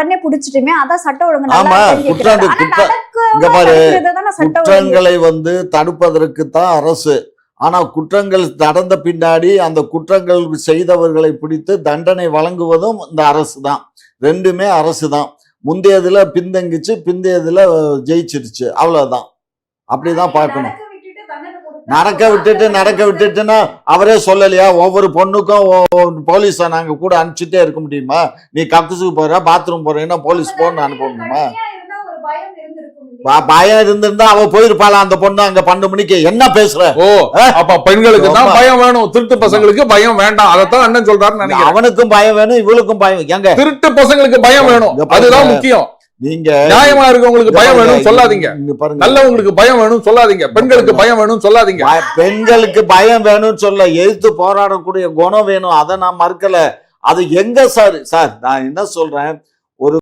உடனே புடிச்சிட்டுமே அதான் சட்ட ஒழுங்கு ஆமா, குற்றங்களை தடுப்பதற்கு தான் அரசு. ஆனா குற்றங்கள் நடந்த பின்னாடி அந்த குற்றங்கள் செய்தவர்களை பிடித்து தண்டனை வழங்குவதும் இந்த அரசு தான். ரெண்டுமே அரசு தான். முந்தையதுல பின்தங்கிச்சு, பிந்தையதுல ஜெயிச்சிருச்சு, அவ்வளவுதான். அப்படிதான் பார்க்கணும். நடக்க விட்டுட்டுன்னா அவரே சொல்லலையா, ஒவ்வொரு பொண்ணுக்கும் போலீஸை நாங்க கூட அனுப்பிச்சுட்டே இருக்க முடியுமா? நீ கக்கூசுக்கு போற, பாத்ரூம் போறீங்கன்னா போலீஸ் போன்னு அனுப்பணுமா? பயம் இருந்திருந்தா அவ போயிருப்பாளா அந்த பொண்ணு அங்க 12 மணிக்கு? என்ன பேசுற? ஓ, அப்ப பெண்களுக்கு தான் பயம் வேணும், திருட்டு பசங்களுக்கு பயம் வேண்டாம். அதைத்தான் அண்ணன் சொல்றாருன்னு நினைக்கிறேன். அவனுக்கும் பயம் வேணும், இவளுக்கும் பயம். எங்க திருட்டு பசங்களுக்கு பயம் வேணும், அதுதான் முக்கியம். நீங்க நியாயமா இருக்கவங்களுக்கு பயம் வேணும் சொல்லாதீங்க, நல்லவங்களுக்கு பயம் வேணும் சொல்லாதீங்க, பெண்களுக்கு பயம் வேணும் சொல்லாதீங்க. பெண்களுக்கு பயம் வேணும்னு சொல்ல, எதிர்த்து போராடக்கூடிய குணம் வேணும், அதை நான் மறுக்கல. அது எங்க சார் நான் என்ன சொல்றேன்,